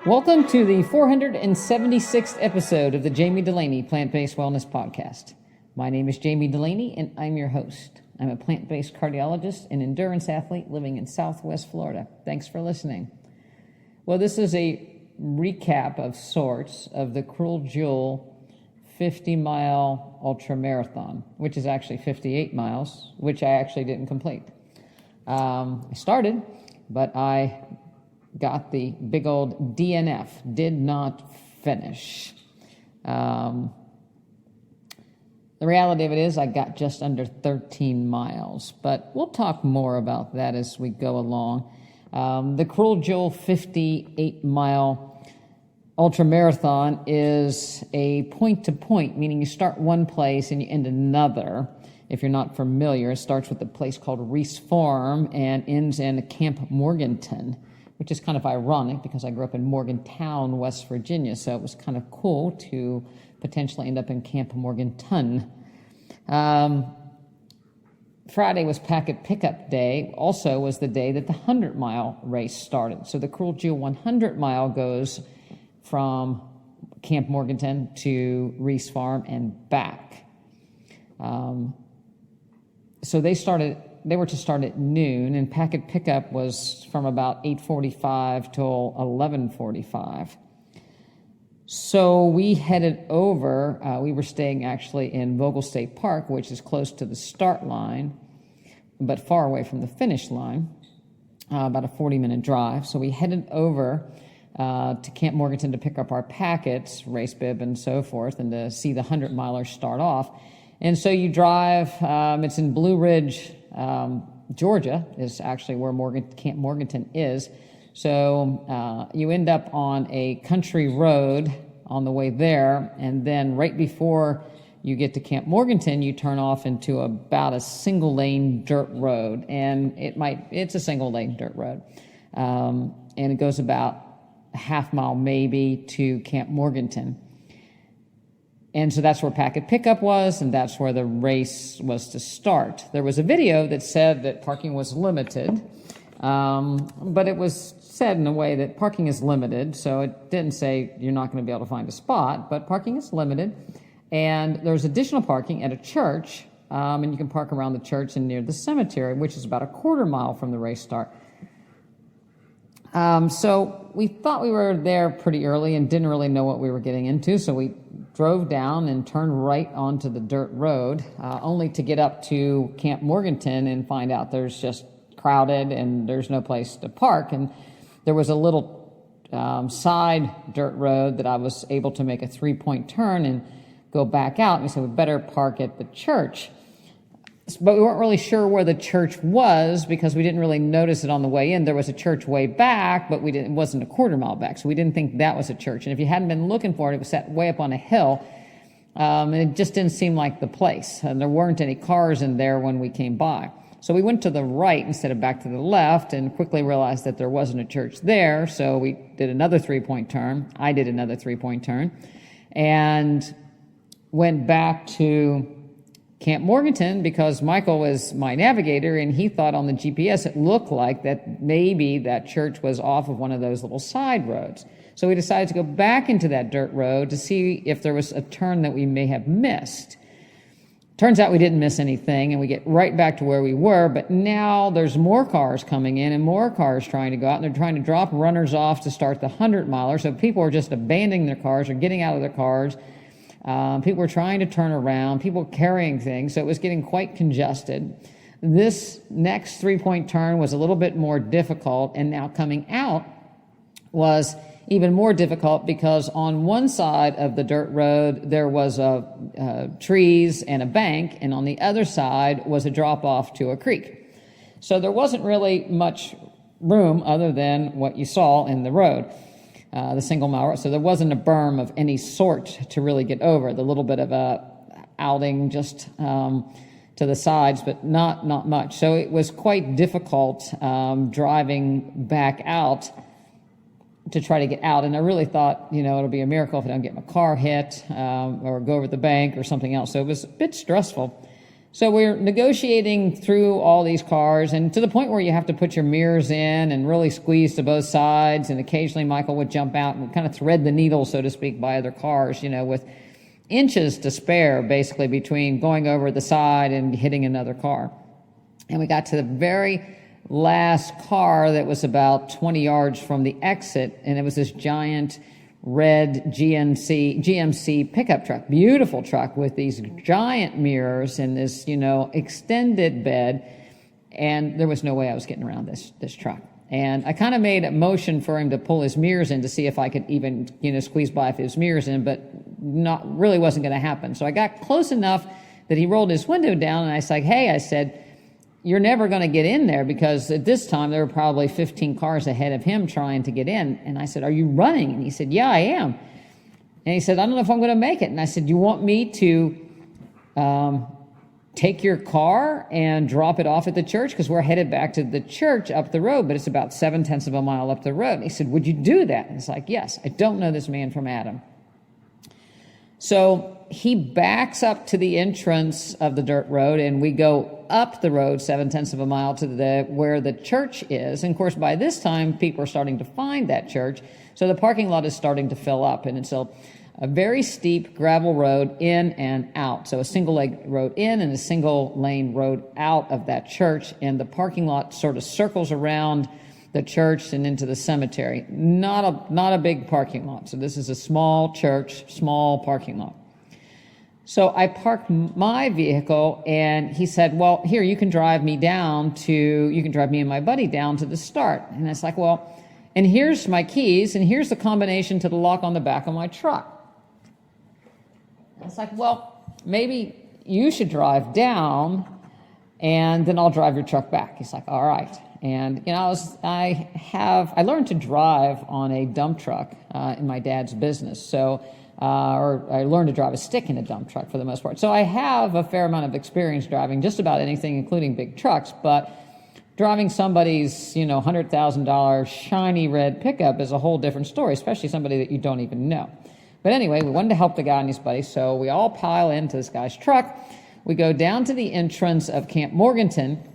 Welcome to the 476th episode of the Jami Dulaney Plant-Based Wellness Podcast. My name is Jami Dulaney, and I'm your host. I'm a plant-based cardiologist and endurance athlete living in Southwest Florida. Thanks for listening. Well, this is a recap of sorts of the Cruel Jewel 50-mile ultra marathon, which is actually 58 miles, which I actually didn't complete. I started, but I got the big old DNF, did not finish. The reality of it is I got just under 13 miles, but we'll talk more about that as we go along. The Cruel Jewel 58-mile ultramarathon is a point-to-point, meaning you start one place and you end another. If you're not familiar, it starts with a place called Reese Farm and ends in Camp Morganton, which is kind of ironic because I grew up in Morgantown, West Virginia, so it was kind of cool to potentially end up in Camp Morganton. Friday was packet pickup day, also was the day that the 100-mile race started. So the Cruel Jewel 100-mile goes from Camp Morganton to Reese Farm and back. So they were to start at noon, and packet pickup was from about 8:45 till 11:45. So we headed over. We were staying actually in Vogel State Park, which is close to the start line, but far away from the finish line, about a 40-minute drive. So we headed over to Camp Morganton to pick up our packets, race bib and so forth, and to see the 100-milers start off. And so you drive, it's in Blue Ridge, Georgia is actually where Camp Morganton is. So you end up on a country road on the way there, and then right before you get to Camp Morganton, you turn off into about a single-lane dirt road, and it's a single-lane dirt road, and it goes about a half mile maybe to Camp Morganton. And so that's where packet pickup was, and that's where the race was to start. There was a video that said that parking was limited, but it was said in a way that parking is limited, so it didn't say you're not going to be able to find a spot, but parking is limited. And there's additional parking at a church, and you can park around the church and near the cemetery, which is about a quarter mile from the race start. So we thought we were there pretty early and didn't really know what we were getting into, so we drove down and turned right onto the dirt road, only to get up to Camp Morganton and find out there's just crowded and there's no place to park. And there was a little side dirt road that I was able to make a 3-point turn and go back out. And we said, we better park at the church. But we weren't really sure where the church was because we didn't really notice it on the way in. There was a church way back, but it wasn't a quarter mile back, so we didn't think that was a church. And if you hadn't been looking for it, it was set way up on a hill, and it just didn't seem like the place. And there weren't any cars in there when we came by. So we went to the right instead of back to the left and quickly realized that there wasn't a church there, so we did another 3-point turn. I did another 3-point turn and went back to Camp Morganton because Michael was my navigator and he thought on the GPS it looked like that maybe that church was off of one of those little side roads. So we decided to go back into that dirt road to see if there was a turn that we may have missed. Turns out we didn't miss anything, and we get right back to where we were, but now there's more cars coming in and more cars trying to go out, and they're trying to drop runners off to start the 100-miler, so people are just abandoning their cars or getting out of their cars. People were trying to turn around, people carrying things, so it was getting quite congested. This next 3-point turn was a little bit more difficult, and now coming out was even more difficult because on one side of the dirt road there was trees and a bank, and on the other side was a drop-off to a creek. So there wasn't really much room other than what you saw in the road. The single mile road. So there wasn't a berm of any sort to really get over. The little bit of a outing just to the sides, but not much. So it was quite difficult driving back out to try to get out. And I really thought, it'll be a miracle if I don't get my car hit or go over the bank or something else. So it was a bit stressful. So we're negotiating through all these cars, and to the point where you have to put your mirrors in and really squeeze to both sides, and occasionally Michael would jump out and kind of thread the needle, so to speak, by other cars, with inches to spare, basically, between going over the side and hitting another car. And we got to the very last car that was about 20 yards from the exit, and it was this giant red GMC pickup truck, beautiful truck with these giant mirrors and this, extended bed. And there was no way I was getting around this truck. And I kind of made a motion for him to pull his mirrors in to see if I could even, squeeze by with his mirrors in, but really wasn't going to happen. So I got close enough that he rolled his window down, and I was like, hey, I said, you're never going to get in there, because at this time there were probably 15 cars ahead of him trying to get in. And I said, are you running? And he said, yeah, I am. And he said, I don't know if I'm going to make it. And I said, you want me to take your car and drop it off at the church? Because we're headed back to the church up the road, but it's about 0.7 of a mile up the road. And he said, would you do that? And it's like, yes. I don't know this man from Adam. So he backs up to the entrance of the dirt road, and we go up the road 0.7 of a mile to where the church is. And of course, by this time, people are starting to find that church. So the parking lot is starting to fill up, and it's a very steep gravel road in and out. So a single lane road in and a single lane road out of that church. And the parking lot sort of circles around the church and into the cemetery. Not a big parking lot. So this is a small church, small parking lot. So I parked my vehicle, and he said, well, here, you can drive me and my buddy down to the start. And it's like, well, and here's my keys, and here's the combination to the lock on the back of my truck. It's like, well, maybe you should drive down, and then I'll drive your truck back. He's like, all right. And, I learned to drive on a dump truck in my dad's business. So, or I learned to drive a stick in a dump truck for the most part. So I have a fair amount of experience driving just about anything, including big trucks. But driving somebody's, $100,000 shiny red pickup is a whole different story, especially somebody that you don't even know. But anyway, we wanted to help the guy and his buddy, so we all pile into this guy's truck. We go down to the entrance of Camp Morganton,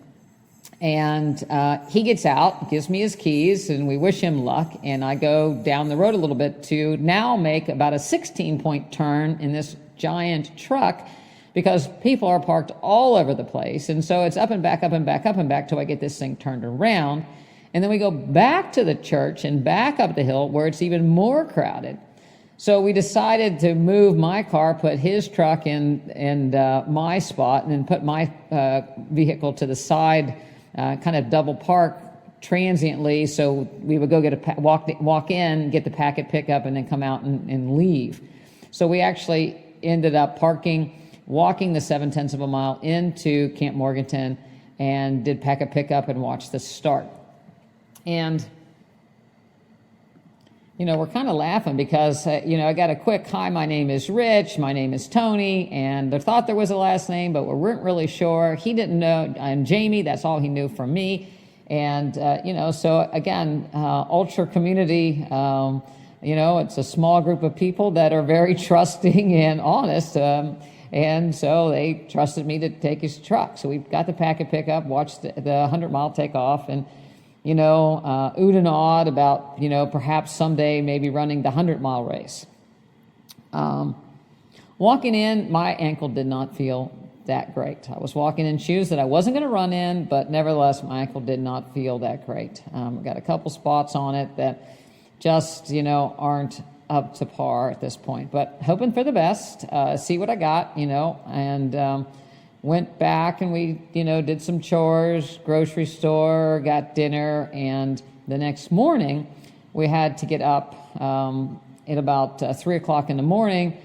and he gets out, gives me his keys, and we wish him luck. And I go down the road a little bit to now make about a 16-point turn in this giant truck, because people are parked all over the place. And so it's up and back, up and back, up and back till I get this thing turned around. And then we go back to the church and back up the hill where it's even more crowded. So we decided to move my car, put his truck in my spot, and then put my vehicle to the side, kind of double park transiently. So we would go get walk in, get the packet pickup, and then come out and leave. So we actually ended up walking the 0.7 of a mile into Camp Morganton, and did packet pickup and watched the start. And we're kind of laughing because, I got a quick, hi, my name is Rich, my name is Tony, and they thought there was a last name, but we weren't really sure. He didn't know, I'm Jami, that's all he knew from me. And, so again, ultra community, it's a small group of people that are very trusting and honest. And so they trusted me to take his truck. So we got the packet pickup, watched the 100-mile take off, and oohed and awed about, perhaps someday maybe running the 100-mile race. Walking in, my ankle did not feel that great. I was walking in shoes that I wasn't going to run in, but nevertheless, my ankle did not feel that great. Got a couple spots on it that just, aren't up to par at this point. But hoping for the best, see what I got, and went back and we, did some chores, grocery store, got dinner, and the next morning we had to get up at about 3 o'clock in the morning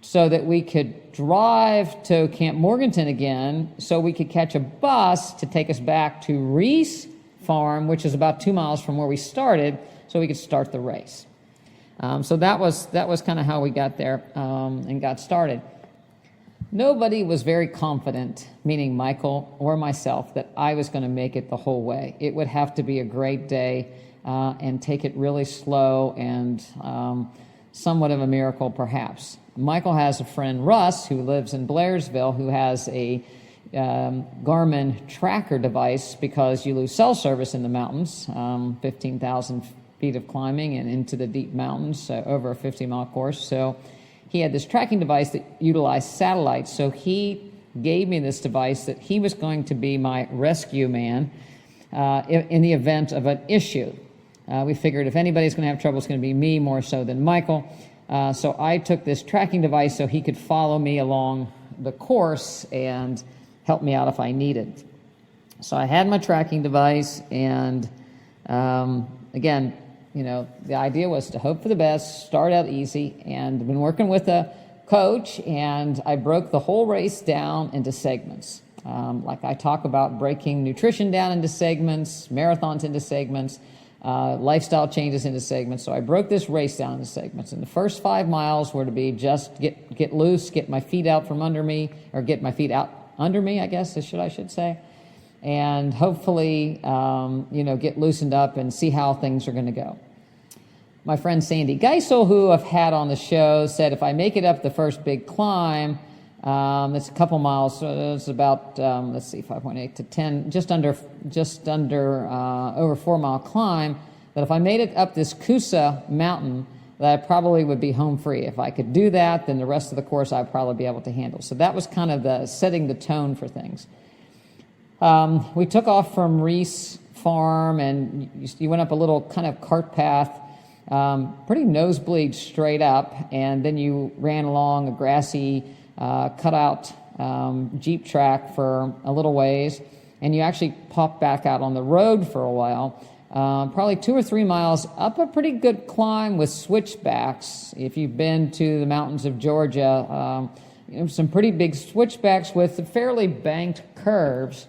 so that we could drive to Camp Morganton again so we could catch a bus to take us back to Reese Farm, which is about 2 miles from where we started, so we could start the race. So that was kind of how we got there and got started. Nobody was very confident, meaning Michael or myself, that I was going to make it the whole way. It would have to be a great day and take it really slow and somewhat of a miracle, perhaps. Michael has a friend, Russ, who lives in Blairsville, who has a Garmin tracker device because you lose cell service in the mountains, 15,000 feet of climbing and into the deep mountains, over a 50-mile course. So he had this tracking device that utilized satellites. So he gave me this device that he was going to be my rescue man in the event of an issue. We figured if anybody's going to have trouble, it's going to be me more so than Michael. So I took this tracking device so he could follow me along the course and help me out if I needed. So I had my tracking device, and again, the idea was to hope for the best, start out easy, and I've been working with a coach, and I broke the whole race down into segments. Like I talk about breaking nutrition down into segments, marathons into segments, lifestyle changes into segments. So I broke this race down into segments. And the first 5 miles were to be just get loose, get my feet out from under me, or get my feet out under me, I guess I should say, and hopefully, get loosened up and see how things are going to go. My friend Sandy Geisel, who I've had on the show, said if I make it up the first big climb, it's a couple miles, it's about, 5.8 to 10, just under over 4 mile climb, that if I made it up this Coosa mountain, that I probably would be home free. If I could do that, then the rest of the course I'd probably be able to handle. So that was kind of setting the tone for things. We took off from Reese Farm, and you went up a little kind of cart path, pretty nosebleed straight up, and then you ran along a grassy, cut-out Jeep track for a little ways, and you actually popped back out on the road for a while. Probably 2 or 3 miles up a pretty good climb with switchbacks. If you've been to the mountains of Georgia, some pretty big switchbacks with fairly banked curves.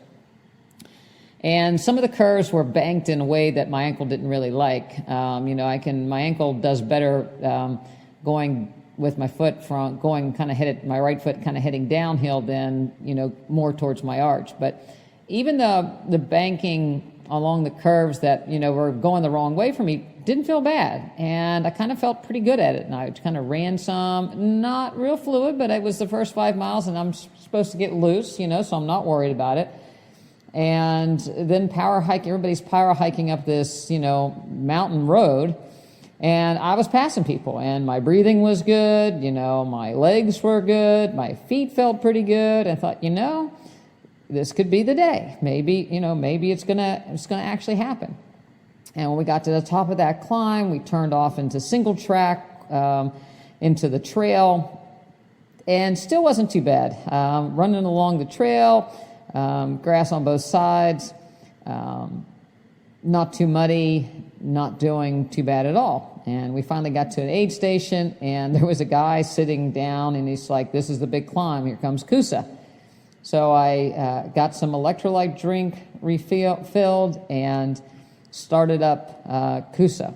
And some of the curves were banked in a way that my ankle didn't really like. My ankle does better going with my foot my right foot kind of heading downhill than, more towards my arch. But even the banking along the curves that, were going the wrong way for me didn't feel bad. And I kind of felt pretty good at it. And I kind of ran some, not real fluid, but it was the first 5 miles, and I'm supposed to get loose, so I'm not worried about it. And then everybody's power hiking up this, mountain road. And I was passing people, and my breathing was good, my legs were good, my feet felt pretty good. I thought, this could be the day. Maybe it's gonna actually happen. And when we got to the top of that climb, we turned off into single track, into the trail, and still wasn't too bad. Running along the trail, grass on both sides, not too muddy, not doing too bad at all. And we finally got to an aid station, and there was a guy sitting down, and he's like, "This is the big climb. Here comes Coosa." So I got some electrolyte drink refilled and started up Coosa.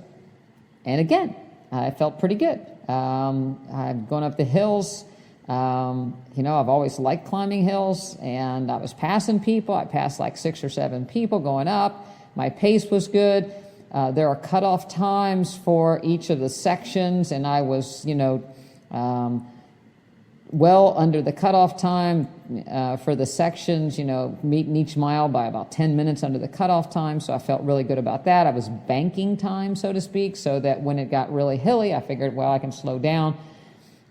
And again, I felt pretty good. I'm going up the hills. I've always liked climbing hills, and I was passing people. I passed like 6 or 7 people going up. My pace was good. There are cutoff times for each of the sections, and I was, well under the cutoff time for the sections, meeting each mile by about 10 minutes under the cutoff time. So I felt really good about that. I was banking time, so to speak, so that when it got really hilly, I figured, well, I can slow down.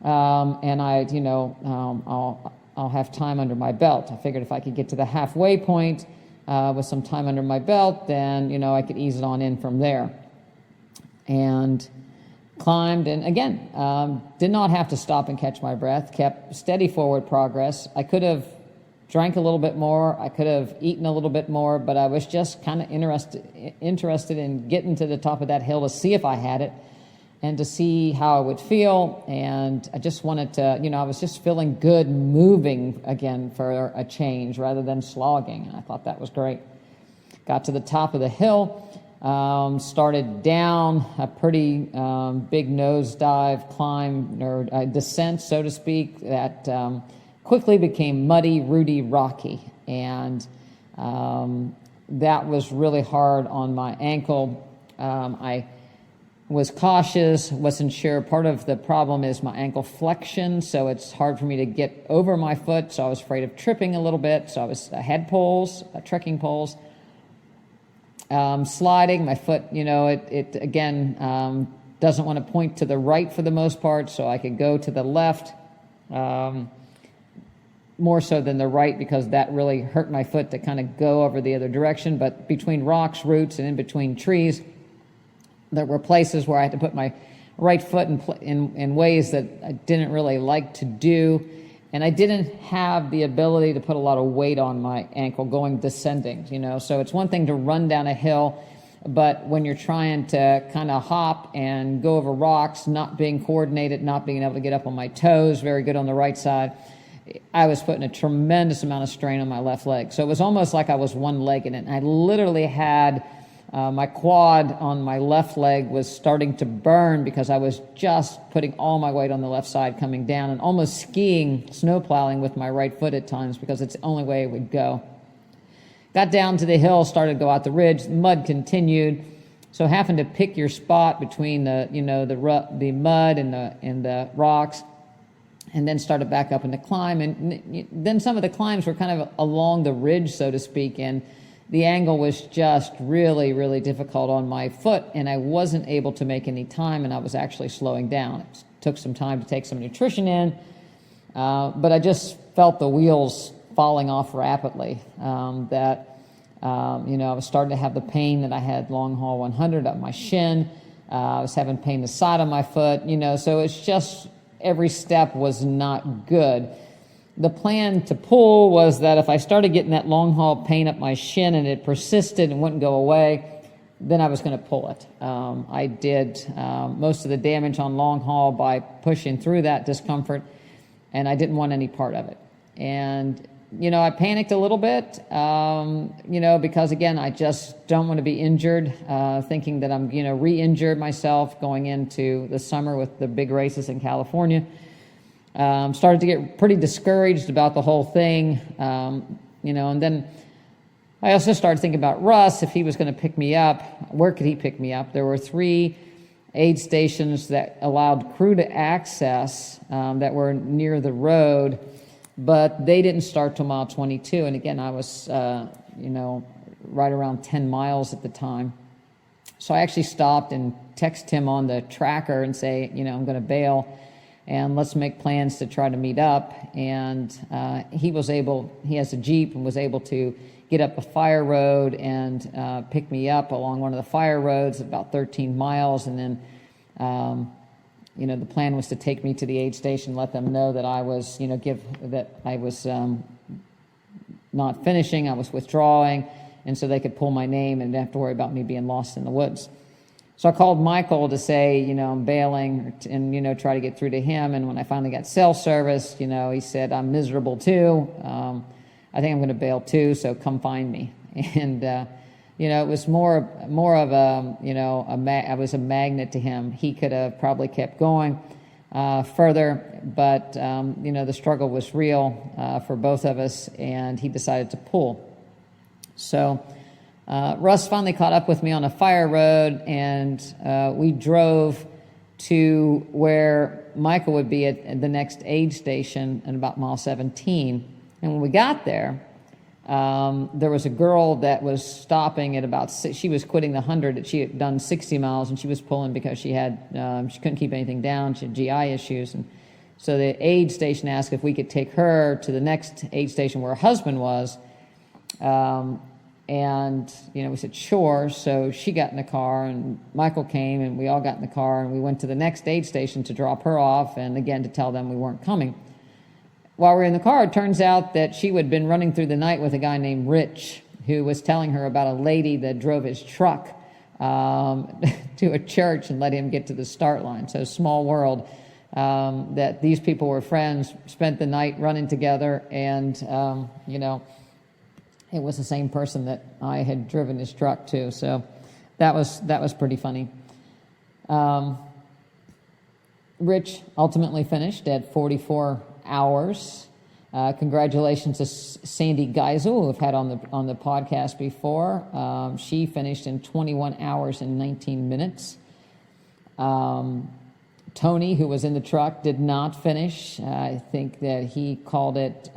And I'll have time under my belt. I figured if I could get to the halfway point with some time under my belt, then, I could ease it on in from there. And climbed, and again, did not have to stop and catch my breath, kept steady forward progress. I could have drank a little bit more, I could have eaten a little bit more, but I was just kind of interested in getting to the top of that hill to see if I had it and to see how I would feel. And I just wanted to, I was just feeling good moving again for a change rather than slogging. And I thought that was great. Got to the top of the hill, started down a pretty big nosedive climb or descent, so to speak, that quickly became muddy, rooty, rocky. And that was really hard on my ankle. I was cautious, wasn't sure. Part of the problem is my ankle flexion, so it's hard for me to get over my foot, so I was afraid of tripping a little bit. So I had poles, trekking poles. Sliding, my foot, it again doesn't want to point to the right for the most part, so I could go to the left more so than the right, because that really hurt my foot to kind of go over the other direction. But between rocks, roots, and in between trees, there were places where I had to put my right foot in ways that I didn't really like to do. And I didn't have the ability to put a lot of weight on my ankle going descending, So it's one thing to run down a hill, but when you're trying to kind of hop and go over rocks, not being coordinated, not being able to get up on my toes, very good on the right side, I was putting a tremendous amount of strain on my left leg. So it was almost like I was one-legged, and I literally had my quad on my left leg was starting to burn because I was just putting all my weight on the left side coming down and almost skiing, snowplowing with my right foot at times because it's the only way it would go. Got down to the hill, started to go out the ridge. The mud continued. So having to pick your spot between the mud and the rocks, and then started back up in the climb. And then some of the climbs were kind of along the ridge, so to speak, and the angle was just really, really difficult on my foot, and I wasn't able to make any time, and I was actually slowing down. It took some time to take some nutrition in, but I just felt the wheels falling off rapidly. I was starting to have the pain that I had long haul 100 up my shin. I was having pain the side of my foot, so it's just every step was not good. The plan to pull was that if I started getting that long haul pain up my shin and it persisted and wouldn't go away, then I was going to pull it. I did most of the damage on long haul by pushing through that discomfort, and I didn't want any part of it. And, I panicked a little bit, because, again, I just don't want to be injured, thinking that I'm, re-injured myself going into the summer with the big races in California. Started to get pretty discouraged about the whole thing, and then I also started thinking about Russ. If he was going to pick me up, where could he pick me up? There were 3 aid stations that allowed crew to access that were near the road, but they didn't start till mile 22. And again, I was, right around 10 miles at the time. So I actually stopped and texted him on the tracker and say, I'm going to bail, and let's make plans to try to meet up. And he has a Jeep and was able to get up a fire road and pick me up along one of the fire roads about 13 miles. And then, the plan was to take me to the aid station, let them know that I was, that I was not finishing, I was withdrawing, and so they could pull my name and didn't have to worry about me being lost in the woods. So I called Michael to say, I'm bailing and, try to get through to him. And when I finally got cell service, he said, I'm miserable too. I think I'm going to bail too, so come find me. And, it was more of I was a magnet to him. He could have probably kept going further, but, the struggle was real for both of us, and he decided to pull. So Russ finally caught up with me on a fire road, and we drove to where Michael would be at the next aid station at about mile 17. And when we got there, there was a girl that was stopping at about she was quitting the 100. She had done 60 miles, and she was pulling because she couldn't keep anything down. She had GI issues. And so the aid station asked if we could take her to the next aid station where her husband was. And, we said, sure. So she got in the car, and Michael came, and we all got in the car, and we went to the next aid station to drop her off, and again, to tell them we weren't coming. While we were in the car, it turns out that she had been running through the night with a guy named Rich, who was telling her about a lady that drove his truck to a church and let him get to the start line. So small world that these people were friends, spent the night running together, and, it was the same person that I had driven his truck to. So that was pretty funny. Rich ultimately finished at 44 hours. Congratulations to Sandy Geisel, who we've had on the podcast before. She finished in 21 hours and 19 minutes. Tony, who was in the truck, did not finish. I think that he called it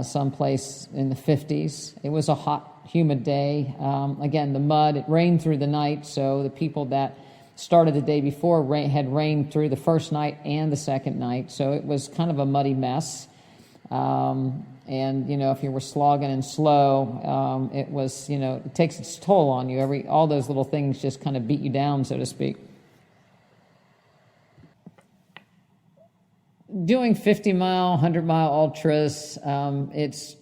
someplace in the 50s. It was a hot, humid day. Again, the mud, it rained through the night, so the people that started the day before had rained through the first night and the second night, so it was kind of a muddy mess. And, if you were slogging and slow, it was, it takes its toll on you. All those little things just kind of beat you down, so to speak. Doing 50-mile, 100-mile ultras, it's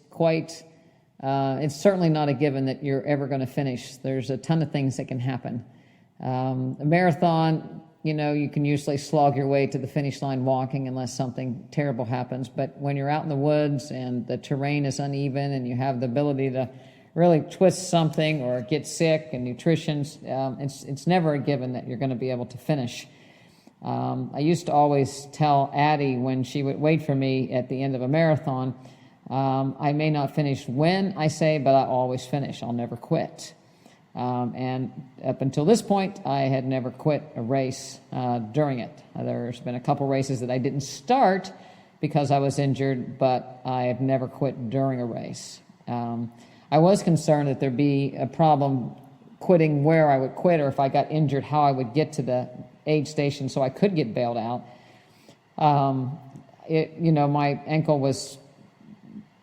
certainly not a given that you're ever going to finish. There's a ton of things that can happen. A marathon, you can usually slog your way to the finish line walking unless something terrible happens. But when you're out in the woods and the terrain is uneven and you have the ability to really twist something or get sick, and nutrition, it's never a given that you're going to be able to finish. I used to always tell Addie when she would wait for me at the end of a marathon, I may not finish when I say, but I always finish. I'll never quit. And up until this point, I had never quit a race during it. There's been a couple races that I didn't start because I was injured, but I have never quit during a race. I was concerned that there'd be a problem quitting where I would quit, or if I got injured, how I would get to the aid station so I could get bailed out. My ankle was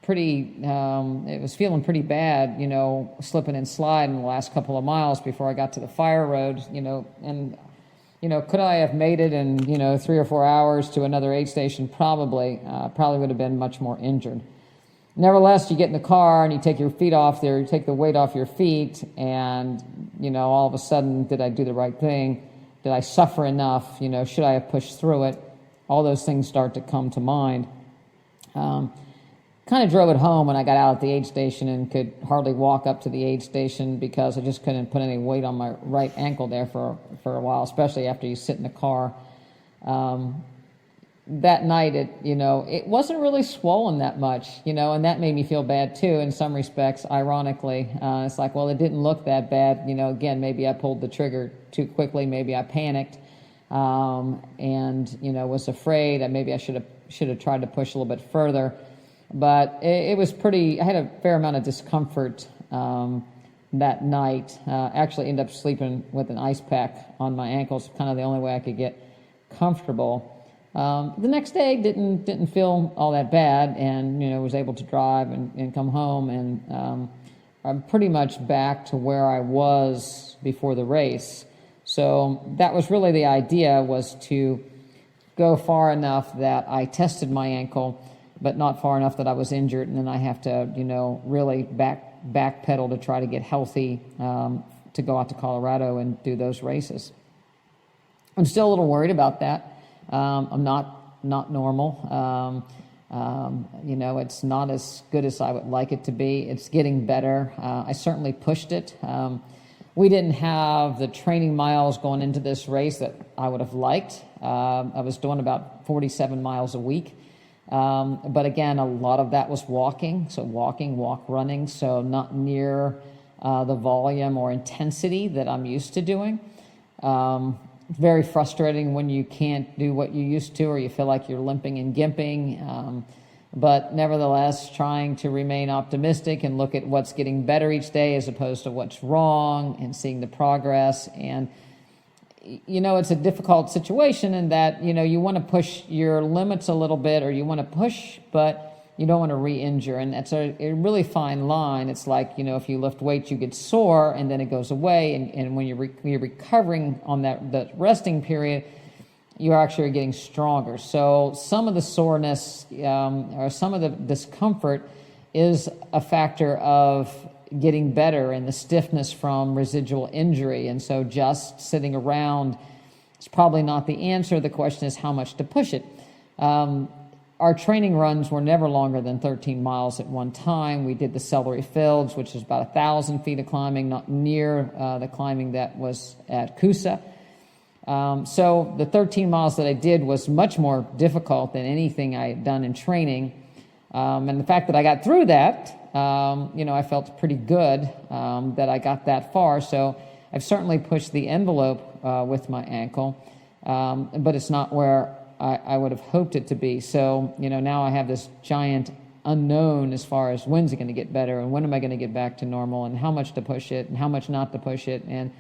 it was feeling pretty bad, slipping and sliding the last couple of miles before I got to the fire road, and, could I have made it in, 3 or 4 hours to another aid station? Probably would have been much more injured. Nevertheless, you get in the car and you take your feet off there, you take the weight off your feet, and, all of a sudden, did I do the right thing? Did I suffer enough? Should I have pushed through it? All those things start to come to mind. Kind of drove it home when I got out at the aid station and could hardly walk up to the aid station because I just couldn't put any weight on my right ankle there for a while, especially after you sit in the car. That night, it wasn't really swollen that much, and that made me feel bad too in some respects, ironically. It's like, well, it didn't look that bad. Again, maybe I pulled the trigger too quickly. Maybe I panicked and, was afraid. Maybe I should have tried to push a little bit further. But it was I had a fair amount of discomfort that night. Actually ended up sleeping with an ice pack on my ankles, kind of the only way I could get comfortable. The next day didn't feel all that bad, and was able to drive and come home, and I'm pretty much back to where I was before the race. So that was really the idea, was to go far enough that I tested my ankle, but not far enough that I was injured, and then I have to really backpedal to try to get healthy to go out to Colorado and do those races. I'm still a little worried about that. I'm not normal. It's not as good as I would like it to be. It's getting better. I certainly pushed it. We didn't have the training miles going into this race that I would have liked. I was doing about 47 miles a week. But again, a lot of that was walking. So walk, running. So not near the volume or intensity that I'm used to doing. Very frustrating when you can't do what you used to, or you feel like you're limping and gimping. But nevertheless, trying to remain optimistic and look at what's getting better each day as opposed to what's wrong, and seeing the progress. And, it's a difficult situation in that, you want to push your limits a little bit, or you want to push, but you don't want to re-injure. And that's a really fine line. It's like, if you lift weights, you get sore and then it goes away. And when you're recovering on that resting period, you actually are getting stronger. So some of the soreness or some of the discomfort is a factor of getting better, and the stiffness from residual injury. And so just sitting around is probably not the answer. The question is how much to push it. Our training runs were never longer than 13 miles at one time. We did the Celery Fields, which is about 1,000 feet of climbing, not near the climbing that was at Coosa. So the 13 miles that I did was much more difficult than anything I had done in training. And the fact that I got through that, I felt pretty good that I got that far. So I've certainly pushed the envelope with my ankle, but it's not where I would have hoped it to be. So, now I have this giant unknown as far as when's it going to get better and when am I going to get back to normal and how much to push it and how much not to push it. And,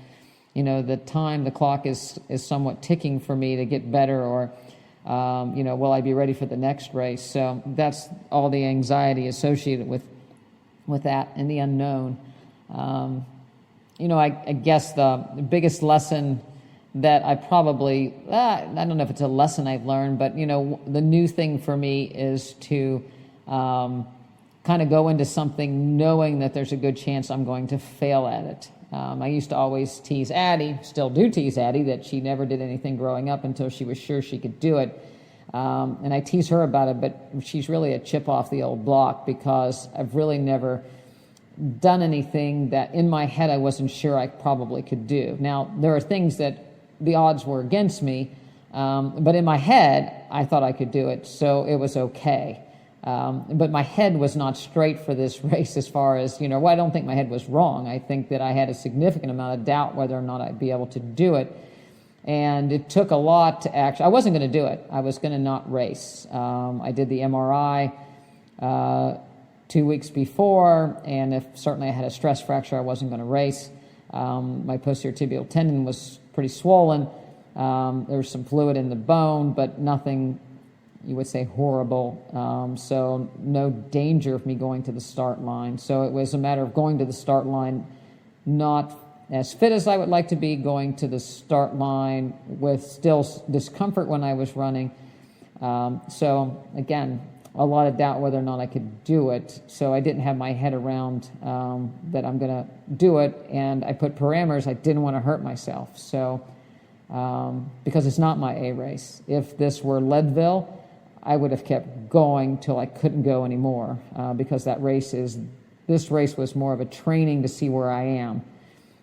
the clock is somewhat ticking for me to get better, or, will I be ready for the next race? So that's all the anxiety associated with that and the unknown. I guess the biggest lesson that I probably, I don't know if it's a lesson I've learned, but, the new thing for me is to kind of go into something knowing that there's a good chance I'm going to fail at it. I used to always tease Addie, still do tease Addie, that she never did anything growing up until she was sure she could do it. And I tease her about it, but she's really a chip off the old block because I've really never done anything that in my head I wasn't sure I probably could do. Now, there are things that the odds were against me, but in my head, I thought I could do it, so it was okay. But my head was not straight for this race as far as, I don't think my head was wrong. I think that I had a significant amount of doubt whether or not I'd be able to do it. And it took a lot to actually, I wasn't going to do it. I was going to not race. I did the MRI 2 weeks before, and certainly I had a stress fracture, I wasn't going to race. My posterior tibial tendon was pretty swollen. There was some fluid in the bone, but nothing you would say horrible. So no danger of me going to the start line. So it was a matter of going to the start line, not as fit as I would like to be, going to the start line with still discomfort when I was running. So again, a lot of doubt whether or not I could do it. So I didn't have my head around that I'm going to do it. And I put parameters. I didn't want to hurt myself. So because it's not my A race. If this were Leadville, I would have kept going till I couldn't go anymore, because this race was more of a training to see where I am.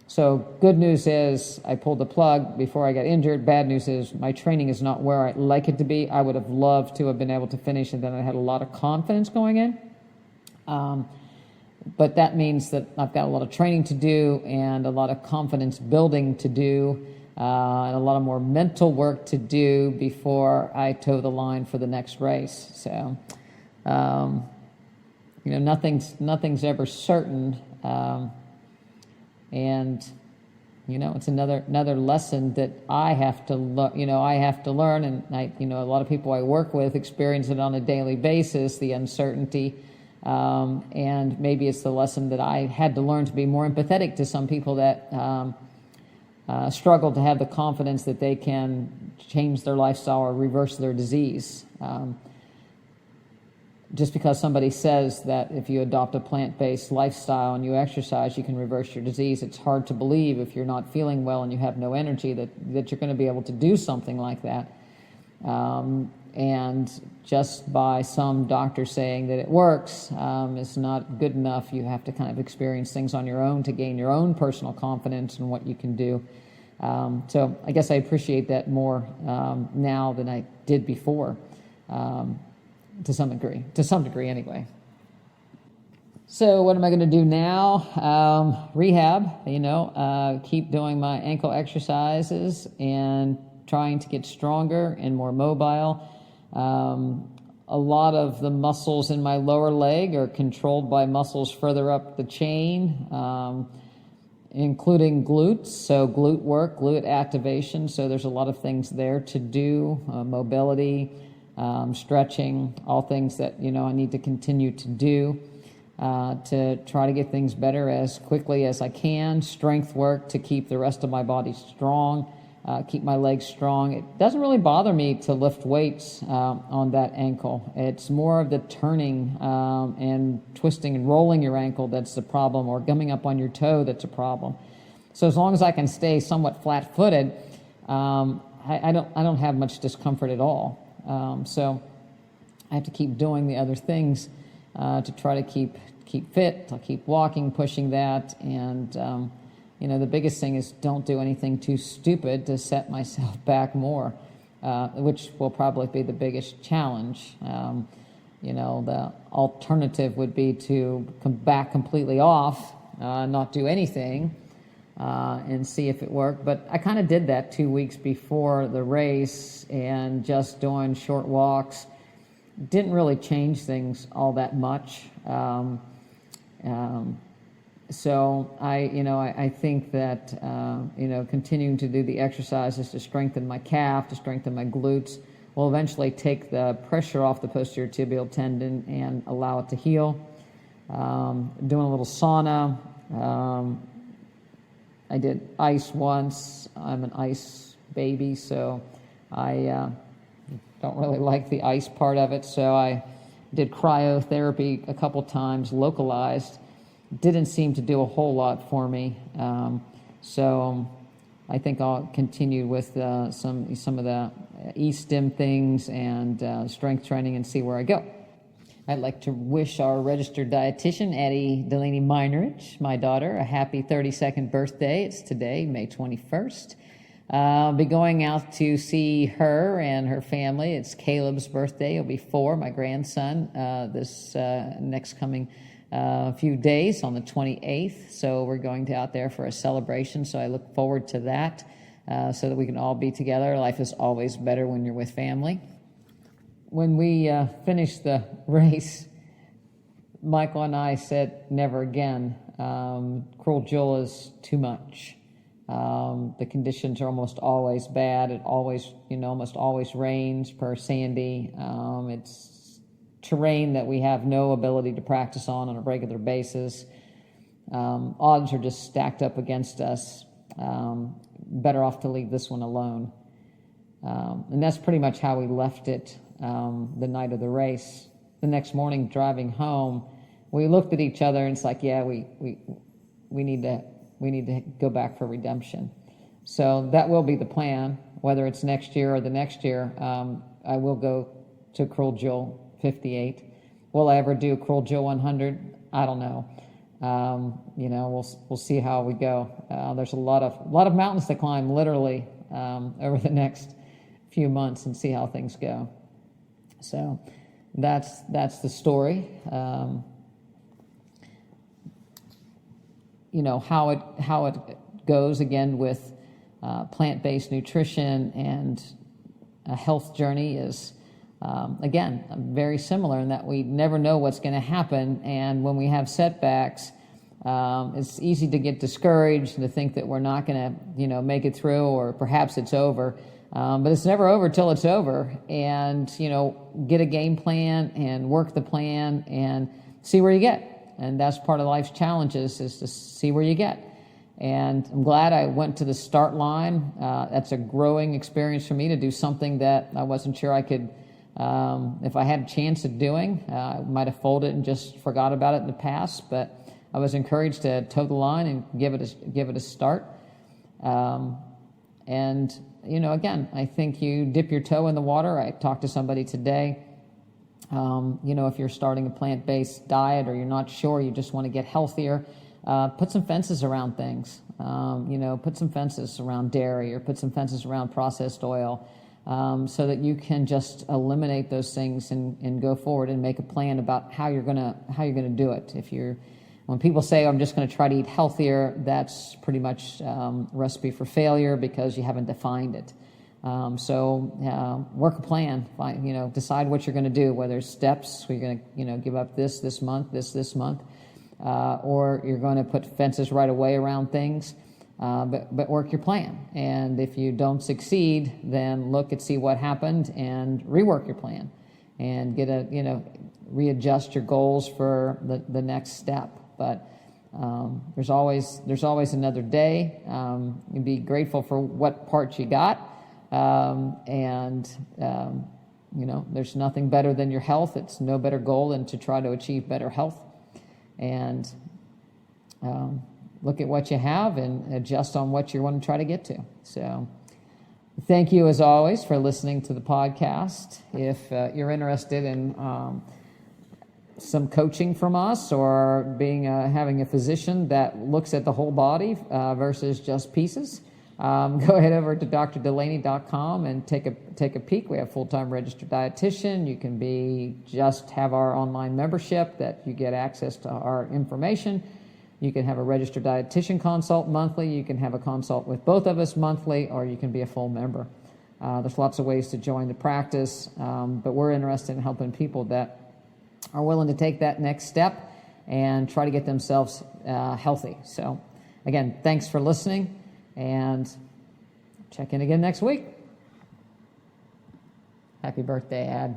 So good news is I pulled the plug before I got injured. Bad news is my training is not where I'd like it to be. I would have loved to have been able to finish, and then I had a lot of confidence going in. But that means that I've got a lot of training to do and a lot of confidence building to do. And a lot of more mental work to do before I toe the line for the next race. So, nothing's ever certain. And, it's another lesson that I have to learn. And a lot of people I work with experience it on a daily basis, the uncertainty. And maybe it's the lesson that I had to learn to be more empathetic to some people that, struggle to have the confidence that they can change their lifestyle or reverse their disease. Just because somebody says that if you adopt a plant-based lifestyle and you exercise, you can reverse your disease, it's hard to believe if you're not feeling well and you have no energy that you're going to be able to do something like that. And just by some doctor saying that it works is not good enough. You have to kind of experience things on your own to gain your own personal confidence in what you can do. So I guess I appreciate that more now than I did before, to some degree anyway. So what am I going to do now? Rehab, keep doing my ankle exercises and trying to get stronger and more mobile. A lot of the muscles in my lower leg are controlled by muscles further up the chain, including glutes, so glute work, glute activation. So there's a lot of things there to do, mobility, stretching, all things that, I need to continue to do to try to get things better as quickly as I can. Strength work to keep the rest of my body strong. Keep my legs strong. It doesn't really bother me to lift weights on that ankle. It's more of the turning and twisting and rolling your ankle that's the problem, or gumming up on your toe that's a problem. So as long as I can stay somewhat flat-footed, I don't have much discomfort at all. So I have to keep doing the other things to try to keep fit. I'll keep walking, pushing that, and the biggest thing is don't do anything too stupid to set myself back more, which will probably be the biggest challenge. The alternative would be to come back completely off, not do anything, and see if it worked. But I kind of did that 2 weeks before the race, and just doing short walks didn't really change things all that much. So I think that, continuing to do the exercises to strengthen my calf, to strengthen my glutes, will eventually take the pressure off the posterior tibial tendon and allow it to heal. Doing a little sauna. I did ice once. I'm an ice baby, so I don't really like the ice part of it. So I did cryotherapy a couple times, localized. Didn't seem to do a whole lot for me. So I think I'll continue with some of the E-stim things and strength training and see where I go. I'd like to wish our registered dietitian, Addie Dulaney Meinerich, my daughter, a happy 32nd birthday. It's today, May 21st. I'll be going out to see her and her family. It's Caleb's birthday. He'll be 4, my grandson, this next coming few days on the 28th. So we're going out there for a celebration. So I look forward to that so that we can all be together. Life is always better when you're with family. When we finished the race, Michael and I said, never again. Cruel Jewel is too much. The conditions are almost always bad. It always, almost always rains per Sandy. It's terrain that we have no ability to practice on a regular basis. Odds are just stacked up against us. Better off to leave this one alone. And that's pretty much how we left it the night of the race. The next morning, driving home, we looked at each other and it's like, yeah, we need to go back for redemption. So that will be the plan. Whether it's next year or the next year, I will go to Cruel Jewel 58. Will I ever do Cruel Jewel 100? I don't know. We'll see how we go. There's a lot of mountains to climb, literally, over the next few months, and see how things go. So that's the story. How it goes again with plant-based nutrition and a health journey is again very similar in that we never know what's going to happen, and when we have setbacks, it's easy to get discouraged and to think that we're not going to make it through, or perhaps it's over. But it's never over till it's over. And, get a game plan and work the plan and see where you get. And that's part of life's challenges, is to see where you get. And I'm glad I went to the start line. That's a growing experience for me to do something that I wasn't sure I could, if I had a chance of doing. I might have folded and just forgot about it in the past, but I was encouraged to toe the line and give it a start. Again, I think you dip your toe in the water. I talked to somebody today, if you're starting a plant-based diet or you're not sure, you just want to get healthier, put some fences around things. Put some fences around dairy, or put some fences around processed oil, so that you can just eliminate those things and go forward and make a plan about how you're gonna do it. When people say, I'm just going to try to eat healthier, that's pretty much recipe for failure, because you haven't defined it. So work a plan. Decide what you're going to do, whether it's steps, you're going to give up this month, this month, or you're going to put fences right away around things. But work your plan. And if you don't succeed, then look and see what happened and rework your plan and readjust your goals for the next step. But there's always another day. You'd be grateful for what part you got, there's nothing better than your health. It's no better goal than to try to achieve better health, and look at what you have and adjust on what you want to try to get to. So thank you, as always, for listening to the podcast. If you're interested in some coaching from us, or having a physician that looks at the whole body versus just pieces, go ahead over to drdulaney.com and take a peek. We have full-time registered dietitian. You can have our online membership that you get access to our information. You can have a registered dietitian consult monthly. You can have a consult with both of us monthly, or you can be a full member. There's lots of ways to join the practice, but we're interested in helping people that are willing to take that next step and try to get themselves healthy. So, again, thanks for listening, and check in again next week. Happy birthday, Ad.